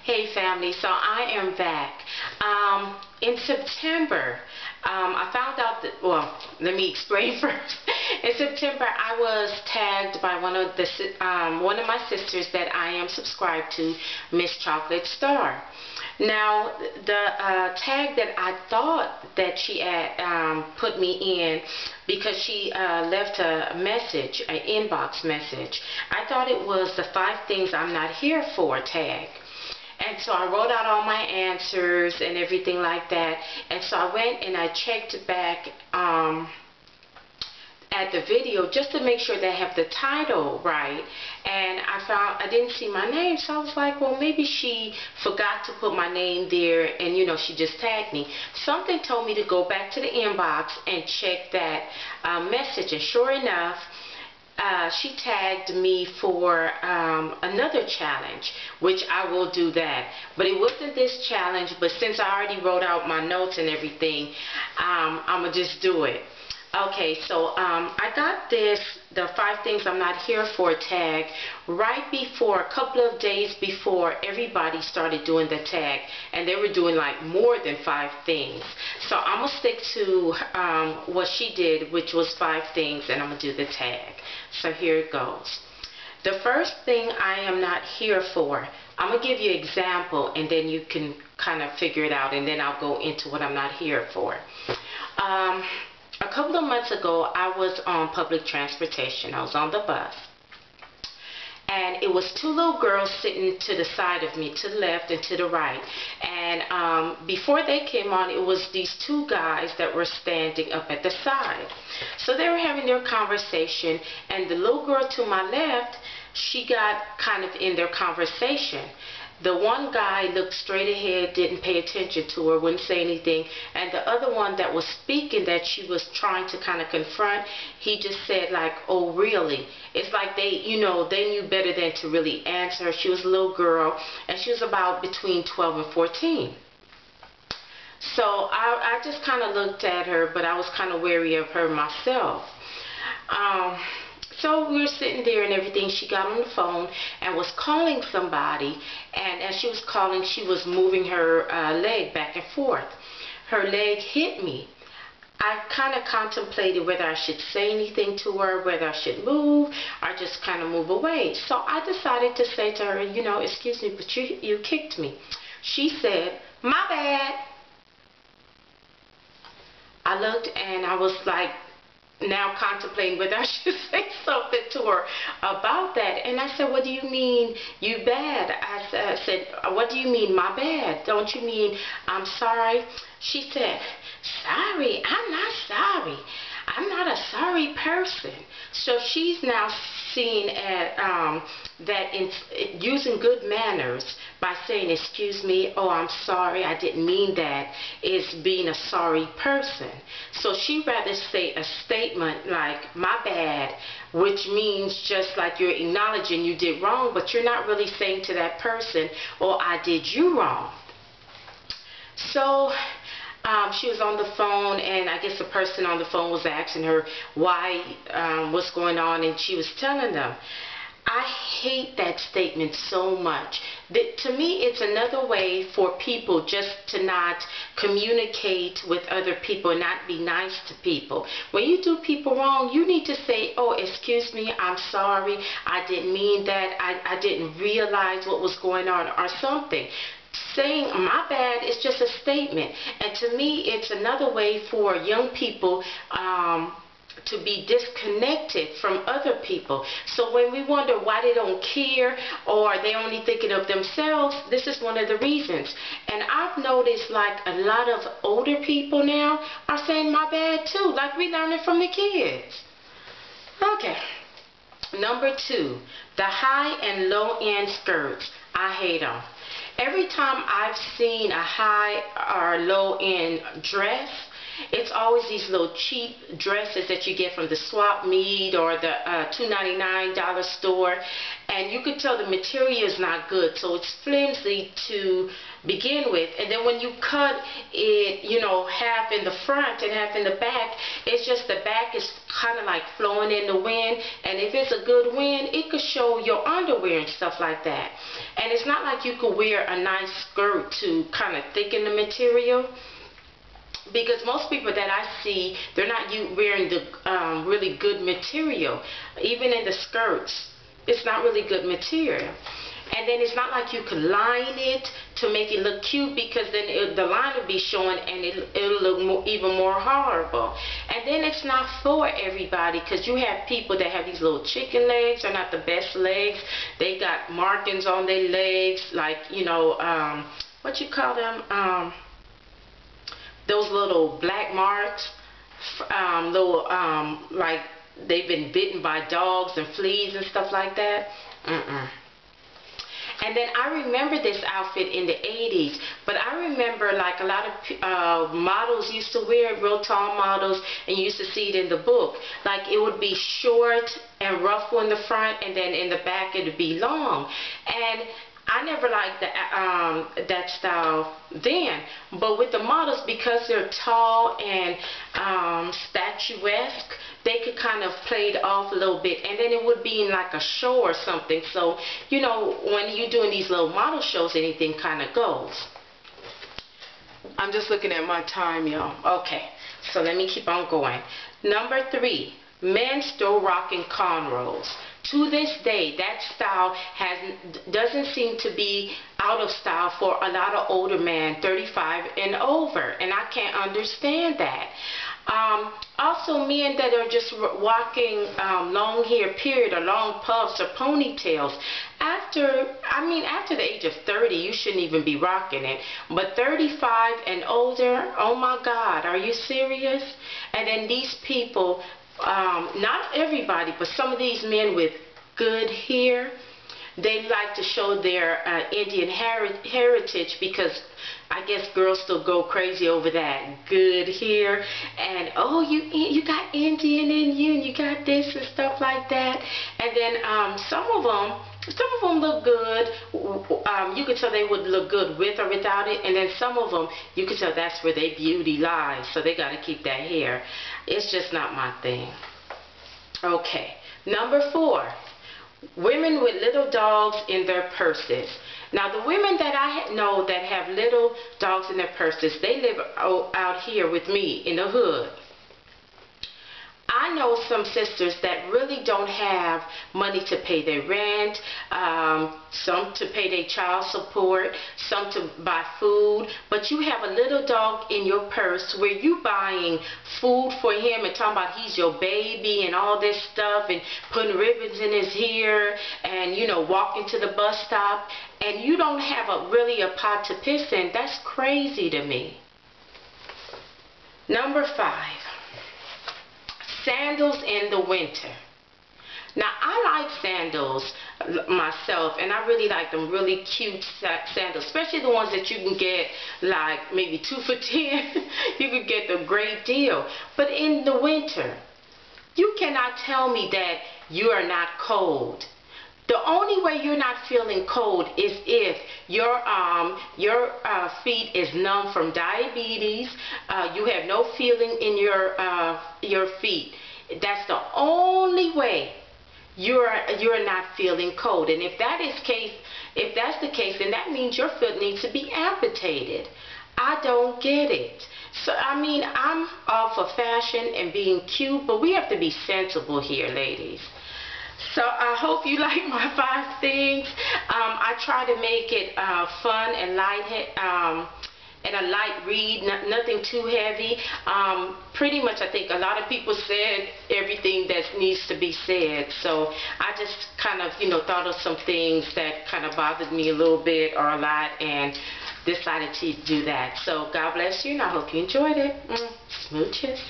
Hey family, so I am back. In September, I found out that, well, let me explain first. In September, I was tagged by one of my sisters that I am subscribed to, Miss Chocolate Star. Now, the tag that I thought that she had put me in, because she left a message, an inbox message, I thought it was the 5 things I'm not here for tag. And so I wrote out all my answers and everything like that. And so I went and I checked back at the video just to make sure they have the title right. And I found I didn't see my name, so I was like, well, maybe she forgot to put my name there and, you know, she just tagged me. Something told me to go back to the inbox and check that message. And sure enough, she tagged me for another challenge, which I will do that. But it wasn't this challenge, but since I already wrote out my notes and everything, I'm going to just do it. Okay, so I got the 5 things I'm not here for tag right before, a couple of days before everybody started doing the tag, and they were doing like more than 5 things. So I'm going to stick to what she did, which was 5 things, and I'm going to do the tag. So here it goes. The first thing I am not here for, I'm going to give you an example, and then you can kind of figure it out, and then I'll go into what I'm not here for. A couple of months ago, I was on public transportation. I was on the bus. And it was 2 little girls sitting to the side of me, to the left and to the right. And before they came on, it was these 2 guys that were standing up at the side. So they were having their conversation, and the little girl to my left, she got kind of in their conversation. The one guy looked straight ahead, didn't pay attention to her, wouldn't say anything. And the other one that was speaking, that she was trying to kind of confront, he just said like, oh really? It's like they, you know, they knew better than to really answer her. She was a little girl, and she was about between 12 and 14. So I just kind of looked at her, but I was kind of wary of her myself. So we were sitting there and everything. She got on the phone and was calling somebody, and as she was calling, she was moving her leg back and forth. Her leg hit me. I kind of contemplated whether I should say anything to her, whether I should move, or just kind of move away. So I decided to say to her, you know, excuse me, but you kicked me. She said, my bad. I looked and I was like, now contemplating whether I should say something to her about that. And I said, what do you mean you bad? I said, what do you mean my bad? Don't you mean I'm sorry? She said, sorry? I'm not sorry. I'm not a sorry person. So she's now seen at that in using good manners by saying, excuse me, oh, I'm sorry, I didn't mean that, is being a sorry person. So she'd rather say a statement like, my bad, which means just like you're acknowledging you did wrong, but you're not really saying to that person, oh, I did you wrong. So she was on the phone, and I guess the person on the phone was asking her why, what's going on, and she was telling them. I hate that statement so much. To me, it's another way for people just to not communicate with other people and not be nice to people. When you do people wrong, you need to say, oh, excuse me, I'm sorry, I didn't mean that, I didn't realize what was going on, or something. Saying my bad is just a statement, and to me it's another way for young people to be disconnected from other people. So when we wonder why they don't care, or they're only thinking of themselves, this is one of the reasons. And I've noticed like a lot of older people now are saying my bad too, like we learned it from the kids. Okay. Number 2, the high and low end skirts. I hate them. Every time I've seen a high or low end dress, It's always these little cheap dresses that you get from the swap meet or the $2.99 store, and you could tell the material is not good, so it's flimsy to begin with. And then when you cut it, you know, half in the front and half in the back, it's just the back is kind of like flowing in the wind, and if it's a good wind, it could show your underwear and stuff like that. And it's not like you could wear a nice skirt to kind of thicken the material, because most people that I see, they're not wearing the really good material. Even in the skirts, it's not really good material. And then it's not like you could line it to make it look cute, because then the line will be showing and it'll look even more horrible. And then it's not for everybody, because you have people that have these little chicken legs. They're not the best legs. They got markings on their legs, like, you know, what you call them? Those little black marks, like they've been bitten by dogs and fleas and stuff like that. And then I remember this outfit in the 80s, but I remember like a lot of models used to wear it, real tall models, and you used to see it in the book. Like it would be short and ruffle in the front, and then in the back it would be long. And I never liked that style then, but with the models, because they're tall and statuesque, they could kind of play it off a little bit, and then it would be in like a show or something. So, you know, when you're doing these little model shows, anything kind of goes. I'm just looking at my time, y'all. Okay, so let me keep on going. Number 3, men still rocking cornrows. To this day, that style doesn't seem to be out of style for a lot of older men, 35 and over, and I can't understand that. Also, men that are just rocking long hair, period, or long puffs or ponytails. After the age of 30, you shouldn't even be rocking it. But 35 and older, oh my God, are you serious? And then these people, not everybody, but some of these men with good hair, they like to show their Indian heritage, because I guess girls still go crazy over that good hair, and oh, you got Indian in you, and you got this and stuff like that. And then some of them look good. You could tell they would look good with or without it, and then some of them you could tell that's where their beauty lies, so they got to keep that hair. It's just not my thing. Okay, number 4. Women with little dogs in their purses. Now, the women that I know that have little dogs in their purses, they live out here with me in the hood. I know some sisters that really don't have money to pay their rent, some to pay their child support, some to buy food, but you have a little dog in your purse where you buying food for him and talking about he's your baby and all this stuff, and putting ribbons in his hair, and, you know, walking to the bus stop, and you don't have really a pot to piss in. That's crazy to me. Number 5. Sandals in the winter. Now, I like sandals myself, and I really like them really cute sandals, especially the ones that you can get like maybe 2 for $10. You could get the great deal. But in the winter, you cannot tell me that you are not cold. The only way you're not feeling cold is if your feet is numb from diabetes. You have no feeling in your feet. That's the only way you're not feeling cold. And if that's the case, then that means your foot needs to be amputated. I don't get it. So, I mean, I'm all for fashion and being cute, but we have to be sensible here, ladies. So I hope you like my 5 things. I try to make it fun and light, and a light read, nothing too heavy. Pretty much, I think a lot of people said everything that needs to be said. So I just kind of, you know, thought of some things that kind of bothered me a little bit or a lot, and decided to do that. So God bless you, and I hope you enjoyed it. Smooches.